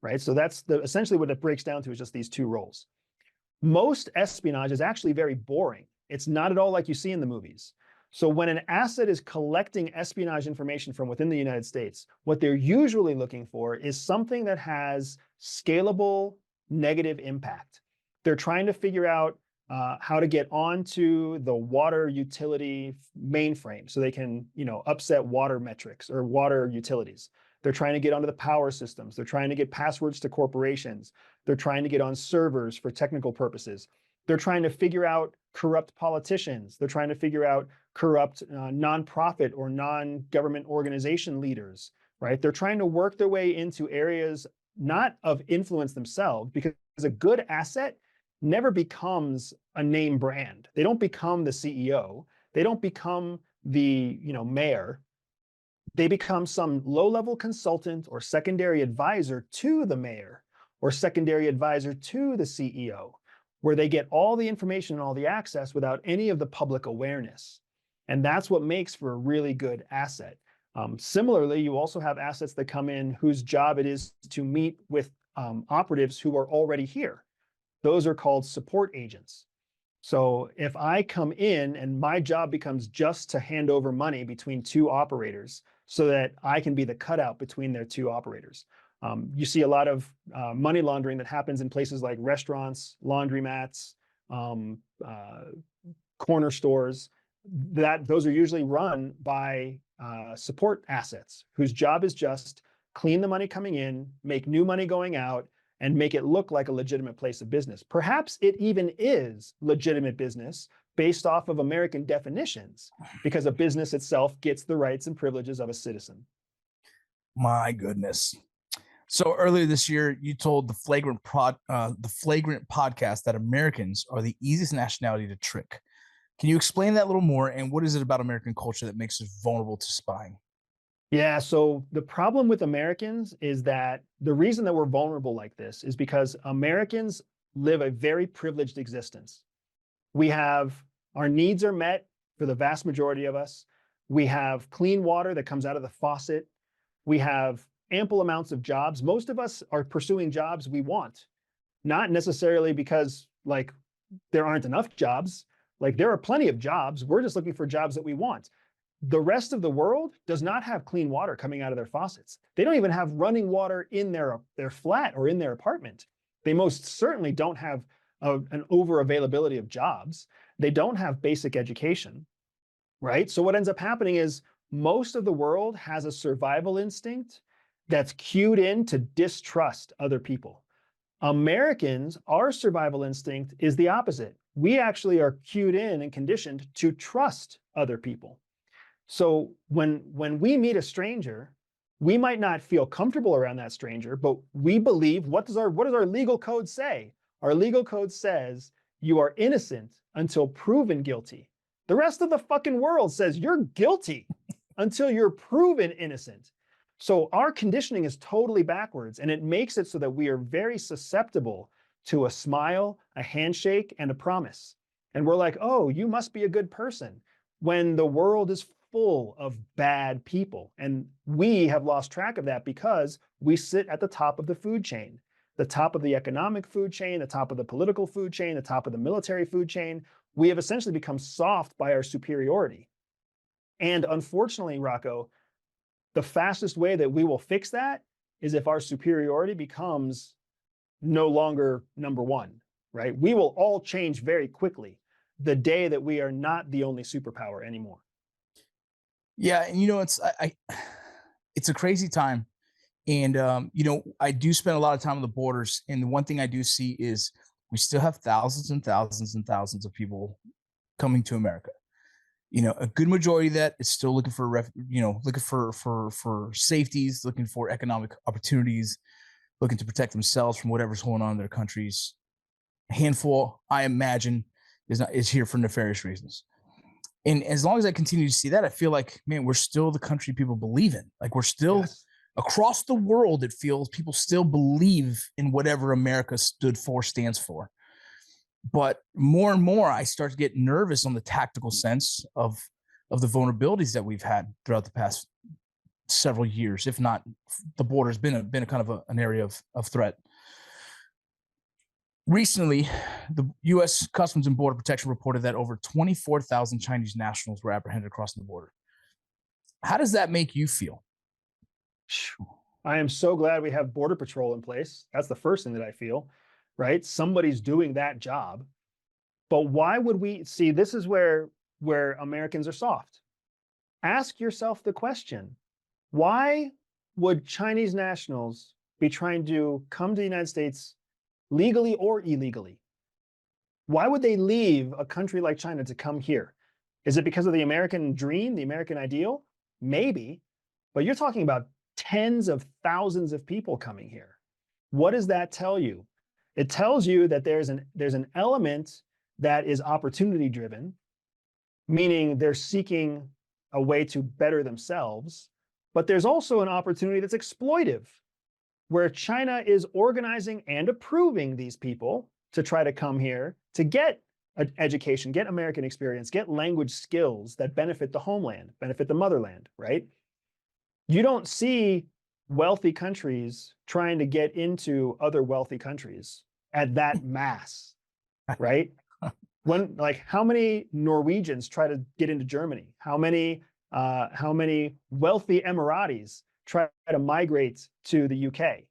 right? So that's essentially what it breaks down to is just these two roles. Most espionage is actually very boring. It's not at all like you see in the movies. So when an asset is collecting espionage information from within the United States, what they're usually looking for is something that has scalable negative impact. They're trying to figure out how to get onto the water utility mainframe so they can, upset water metrics or water utilities. They're trying to get onto the power systems. They're trying to get passwords to corporations. They're trying to get on servers for technical purposes. They're trying to figure out corrupt politicians. They're trying to figure out corrupt nonprofit or non-government organization leaders, right? They're trying to work their way into areas not of influence themselves, because a good asset never becomes a name brand. They don't become the CEO. They don't become the mayor. they become some low-level consultant or secondary advisor to the mayor or secondary advisor to the CEO, where they get all the information and all the access without any of the public awareness. And that's what makes for a really good asset. Similarly, you also have assets that come in whose job it is to meet with operatives who are already here. Those are called support agents. So if I come in and my job becomes just to hand over money between two operators so that I can be the cutout between their two operators. You see a lot of money laundering that happens in places like restaurants, laundromats, corner stores. Those are usually run by support assets whose job is just clean the money coming in, make new money going out, and make it look like a legitimate place of business. Perhaps it even is legitimate business based off of American definitions, because a business itself gets the rights and privileges of a citizen. My goodness. So earlier this year, you told the Flagrant podcast that Americans are the easiest nationality to trick. Can you explain that a little more? And what is it about American culture that makes us vulnerable to spying? Yeah, so the problem with Americans is that the reason that we're vulnerable like this is because Americans live a very privileged existence. Our needs are met for the vast majority of us. We have clean water that comes out of the faucet. We have ample amounts of jobs. Most of us are pursuing jobs we want, not necessarily because like there aren't enough jobs. Like there are plenty of jobs. We're just looking for jobs that we want. The rest of the world does not have clean water coming out of their faucets. They don't even have running water in their flat or in their apartment. They most certainly don't have an over availability of jobs. They don't have basic education, right? So what ends up happening is most of the world has a survival instinct that's cued in to distrust other people. Americans, our survival instinct is the opposite. We actually are cued in and conditioned to trust other people. So when we meet a stranger, we might not feel comfortable around that stranger, but we believe, what does our legal code say? Our legal code says you are innocent until proven guilty. The rest of the fucking world says you're guilty until you're proven innocent. So our conditioning is totally backwards, and it makes it so that we are very susceptible to a smile, a handshake, and a promise. And we're like, oh, you must be a good person, when the world is full of bad people. And we have lost track of that because we sit at the top of the food chain, the top of the economic food chain, the top of the political food chain, the top of the military food chain. We have essentially become soft by our superiority. And unfortunately, Rocco, the fastest way that we will fix that is if our superiority becomes no longer number one, right? We will all change very quickly the day that we are not the only superpower anymore. Yeah, and it's a crazy time, and I do spend a lot of time on the borders, and the one thing I do see is we still have thousands and thousands and thousands of people coming to America. A good majority of that is still looking for looking for safeties, looking for economic opportunities, looking to protect themselves from whatever's going on in their countries. A handful, I imagine, is here for nefarious reasons. And as long as I continue to see that, I feel like, man, we're still the country people believe in. Like we're still across the world, it feels people still believe in whatever America stands for. But more and more, I start to get nervous on the tactical sense of the vulnerabilities that we've had throughout the past several years. If not, the border's been a kind of an area of threat. Recently, the U.S. Customs and Border Protection reported that over 24,000 Chinese nationals were apprehended crossing the border. How does that make you feel? I am so glad we have Border Patrol in place. That's the first thing that I feel, right? Somebody's doing that job. But why would we see? This is where Americans are soft. Ask yourself the question: why would Chinese nationals be trying to come to the United States legally or illegally? Why would they leave a country like China to come here? Is it because of the American dream, the American ideal? Maybe, but you're talking about tens of thousands of people coming here. What does that tell you? It tells you that there's an element that is opportunity driven, meaning they're seeking a way to better themselves, But there's also an opportunity that's exploitive, where China is organizing and approving these people to try to come here to get an education, get American experience, get language skills that benefit the homeland, benefit the motherland, right? You don't see wealthy countries trying to get into other wealthy countries at that mass, right? When, like, how many Norwegians try to get into Germany? How many wealthy Emiratis try to migrate to the UK?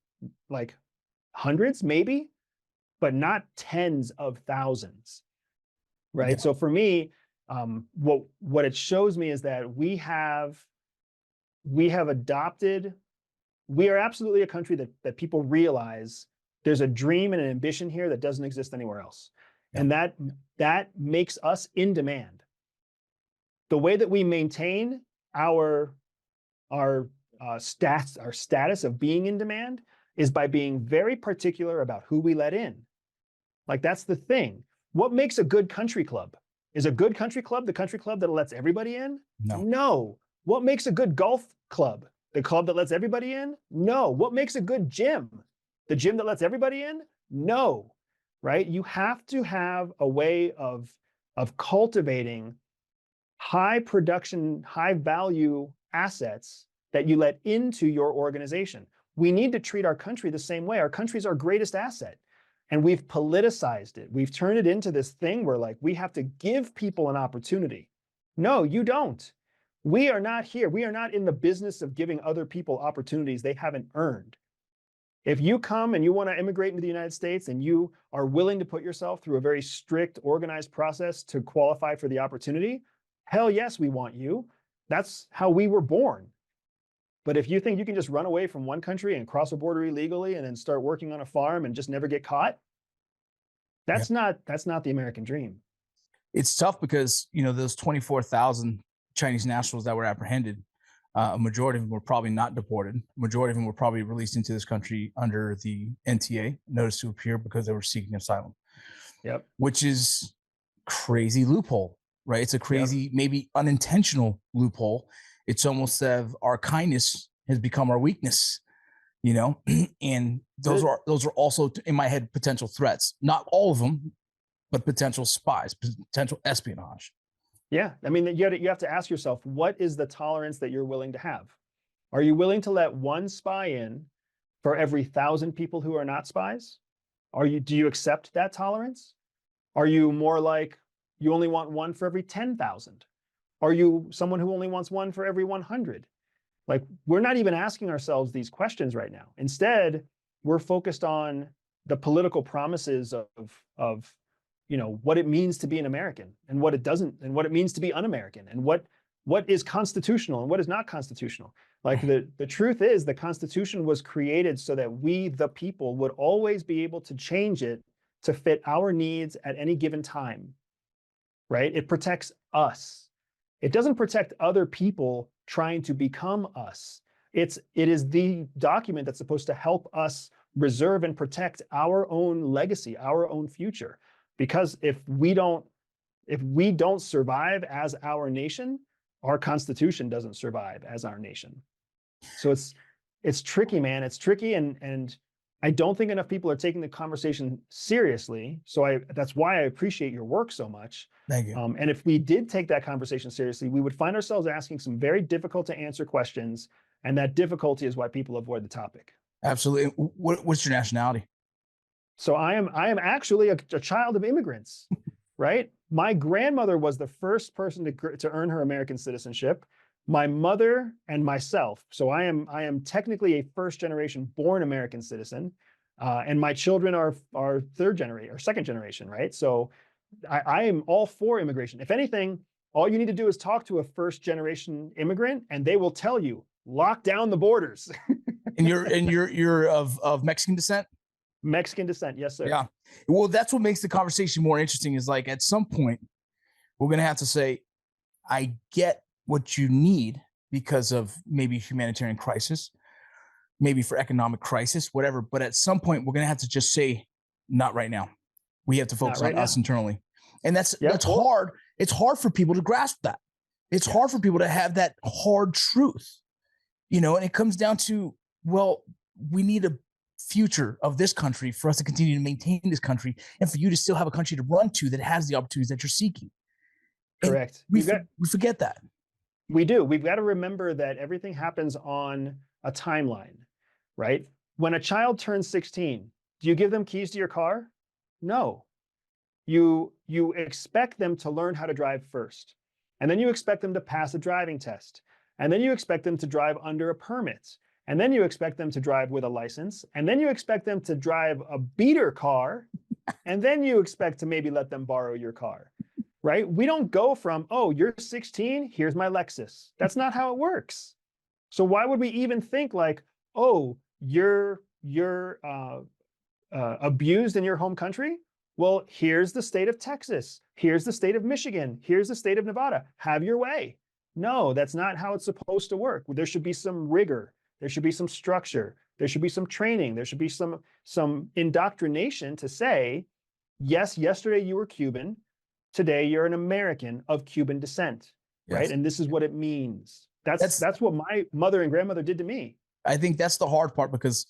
Like hundreds, maybe, but not tens of thousands, right? Yeah. So for me, what it shows me is that we have adopted. We are absolutely a country that people realize there's a dream and an ambition here that doesn't exist anywhere else. Yeah. And that makes us in demand. The way that we maintain our status of being in demand is by being very particular about who we let in. Like, that's the thing. What makes a good country club? Is a good country club the country club that lets everybody in? No. No. What makes a good golf club? The club that lets everybody in? No. What makes a good gym? The gym that lets everybody in? No. Right? You have to have a way of cultivating high production, high value assets that you let into your organization. We need to treat our country the same way. Our country's our greatest asset. And we've politicized it. We've turned it into this thing where, like, we have to give people an opportunity. No, you don't. We are not here. We are not in the business of giving other people opportunities they haven't earned. If you come and you want to immigrate into the United States and you are willing to put yourself through a very strict, organized process to qualify for the opportunity, hell yes, we want you. That's how we were born. But if you think you can just run away from one country and cross a border illegally and then start working on a farm and just never get caught, that's not the American dream. It's tough because, you know, those 24,000 Chinese nationals that were apprehended, a majority of them were probably not deported. Majority of them were probably released into this country under the NTA, notice to appear, because they were seeking asylum. Yep. Which is crazy loophole, right? It's a crazy, maybe unintentional loophole. It's almost as our kindness has become our weakness, you know? And those are also, in my head, potential threats. Not all of them, but potential spies, potential espionage. Yeah, I mean, you have to ask yourself, what is the tolerance that you're willing to have? Are you willing to let one spy in for every 1,000 people who are not spies? Do you accept that tolerance? Are you more like, you only want one for every 10,000? Are you someone who only wants one for every 100? Like, we're not even asking ourselves these questions right now. Instead, we're focused on the political promises of you know, what it means to be an American and what it doesn't, and what it means to be un-American, and what is constitutional and what is not constitutional. Like, the truth is, the Constitution was created so that we, the people, would always be able to change it to fit our needs at any given time, right? It protects us. It doesn't protect other people trying to become us. It is the document that's supposed to help us reserve and protect our own legacy, our own future. Because if we don't survive as our nation, our Constitution doesn't survive as our nation. So it's tricky, man. It's tricky, and I don't think enough people are taking the conversation seriously. So that's why I appreciate your work so much. Thank you. And if we did take that conversation seriously, we would find ourselves asking some very difficult to answer questions, and that difficulty is why people avoid the topic. Absolutely. What's your nationality? So I am actually a child of immigrants, right? My grandmother was the first person to earn her American citizenship. My mother and myself. So I am technically a first generation born American citizen, and my children are third generation or second generation, right? So I am all for immigration. If anything, all you need to do is talk to a first generation immigrant, and they will tell you, lock down the borders. And you're of Mexican descent? Mexican descent, yes, sir. Yeah. Well, that's what makes the conversation more interesting, is like, at some point we're going to have to say, I get what you need because of maybe humanitarian crisis, maybe for economic crisis, whatever. But at some point we're going to have to just say, not right now. We have to focus on us internally. And that's hard. It's hard for people to grasp that. It's hard for people to have that hard truth. And it comes down to, well, we need a future of this country for us to continue to maintain this country and for you to still have a country to run to that has the opportunities that you're seeking. And Correct. we forget that. We do. We've got to remember that everything happens on a timeline, right? When a child turns 16, do you give them keys to your car? No. You expect them to learn how to drive first. And then you expect them to pass a driving test. And then you expect them to drive under a permit. And then you expect them to drive with a license. And then you expect them to drive a beater car. And then you expect to maybe let them borrow your car, right? We don't go from, oh, you're 16, here's my Lexus. That's not how it works. So why would we even think like, oh, you're abused in your home country? Well, here's the state of Texas. Here's the state of Michigan. Here's the state of Nevada. Have your way. No, that's not how it's supposed to work. There should be some rigor. There should be some structure. There should be some training. There should be some indoctrination to say, yes, yesterday you were Cuban. Today you're an American of Cuban descent, Yes. right? And this is what it means. That's what my mother and grandmother did to me. I think that's the hard part, because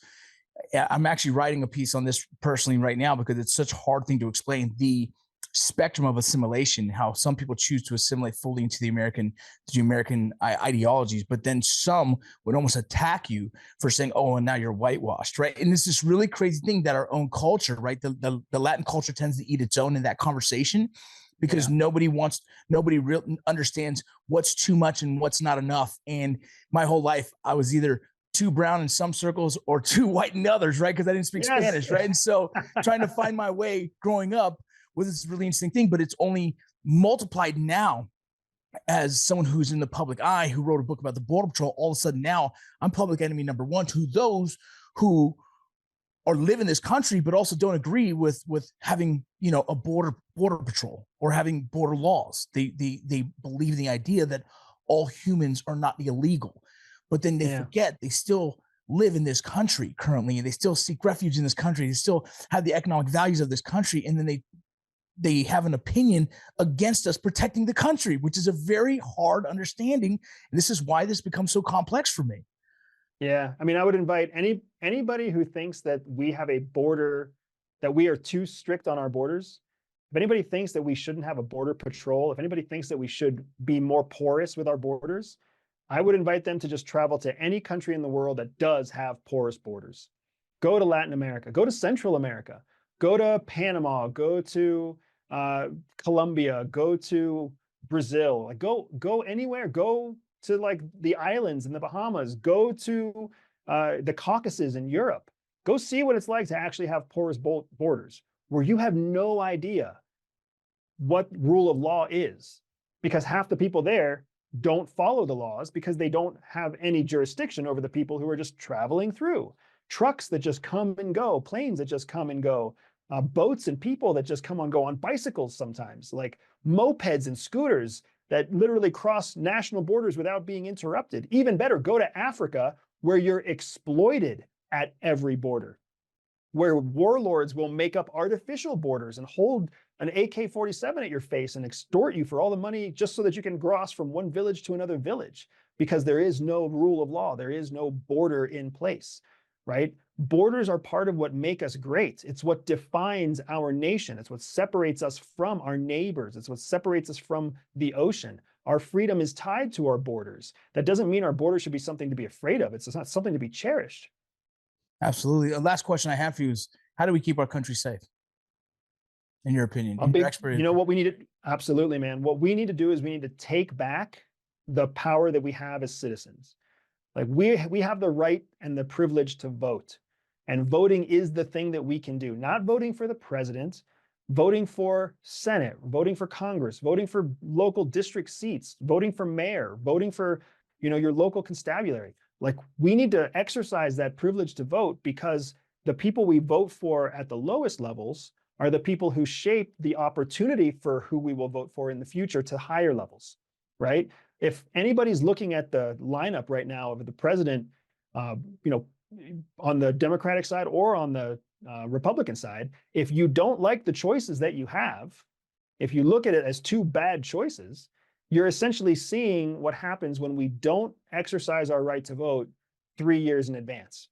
I'm actually writing a piece on this personally right now, because it's such a hard thing to explain, the spectrum of assimilation, how some people choose to assimilate fully into the American ideologies, but then some would almost attack you for saying, oh, and now you're whitewashed, right? And it's this really crazy thing that our own culture, right? The Latin culture tends to eat its own in that conversation, because nobody really understands what's too much and what's not enough. And my whole life, I was either too brown in some circles or too white in others, right? Because I didn't speak Spanish, right? And so trying to find my way growing up was this really interesting thing, but it's only multiplied now as someone who's in the public eye, who wrote a book about the Border Patrol. All of a sudden now I'm public enemy number one to those who or live in this country, but also don't agree with having, a border patrol or having border laws. They believe in the idea that all humans are not illegal, but then they forget they still live in this country currently, and they still seek refuge in this country. They still have the economic values of this country, and then they have an opinion against us protecting the country, which is a very hard understanding. And this is why this becomes so complex for me. Yeah, I mean, I would invite anybody who thinks that we have a border, that we are too strict on our borders. If anybody thinks that we shouldn't have a border patrol, if anybody thinks that we should be more porous with our borders, I would invite them to just travel to any country in the world that does have porous borders. Go to Latin America, go to Central America, go to Panama, go to Colombia, go to Brazil, like go anywhere, go to like the islands in the Bahamas, go to the Caucasus in Europe, go see what it's like to actually have porous borders where you have no idea what rule of law is, because half the people there don't follow the laws because they don't have any jurisdiction over the people who are just traveling through. Trucks that just come and go, planes that just come and go, boats and people that just come and go on bicycles sometimes, like mopeds and scooters that literally cross national borders without being interrupted. Even better, go to Africa where you're exploited at every border, where warlords will make up artificial borders and hold an AK-47 at your face and extort you for all the money just so that you can cross from one village to another village, because there is no rule of law. There is no border in place, right? Borders are part of what make us great. It's what defines our nation. It's what separates us from our neighbors. It's what separates us from the ocean. Our freedom is tied to our borders. That doesn't mean our borders should be something to be afraid of. It's not something to be cherished. Absolutely. The last question I have for you is, how do we keep our country safe? In your opinion, what we need to, absolutely, man. What we need to do is we need to take back the power that we have as citizens. Like we have the right and the privilege to vote. And voting is the thing that we can do. Not voting for the president, voting for Senate, voting for Congress, voting for local district seats, voting for mayor, voting for, your local constabulary. Like, we need to exercise that privilege to vote, because the people we vote for at the lowest levels are the people who shape the opportunity for who we will vote for in the future to higher levels, right? If anybody's looking at the lineup right now of the president, on the Democratic side or on the Republican side, if you don't like the choices that you have, if you look at it as two bad choices, you're essentially seeing what happens when we don't exercise our right to vote 3 years in advance,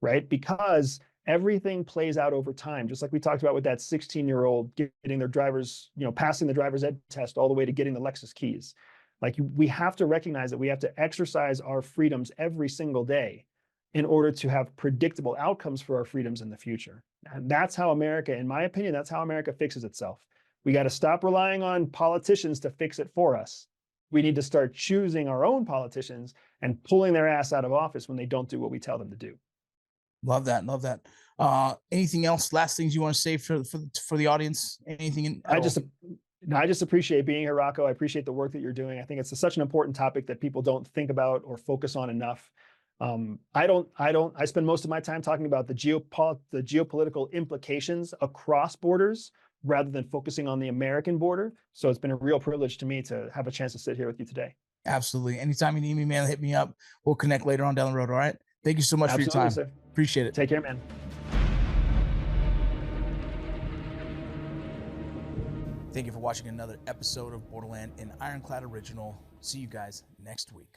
right? Because everything plays out over time, just like we talked about with that 16-year-old getting their driver's, passing the driver's ed test all the way to getting the Lexus keys. Like, we have to recognize that we have to exercise our freedoms every single day in order to have predictable outcomes for our freedoms in the future. And that's how America, in my opinion, that's how America fixes itself. We got to stop relying on politicians to fix it for us. We need to start choosing our own politicians and pulling their ass out of office when they don't do what we tell them to do. Love that. Love that. Anything else? Last things you want to say for the audience? Anything? I just appreciate being here, Rocco. I appreciate the work that you're doing. I think it's such an important topic that people don't think about or focus on enough. I spend most of my time talking about the geopolitical implications across borders rather than focusing on the American border. So it's been a real privilege to me to have a chance to sit here with you today. Absolutely. Anytime you need me, man, hit me up. We'll connect later on down the road. All right. Thank you so much Absolutely, for your time. sir. Appreciate it. Take care, man. Thank you for watching another episode of Borderland, an Ironclad original. See you guys next week.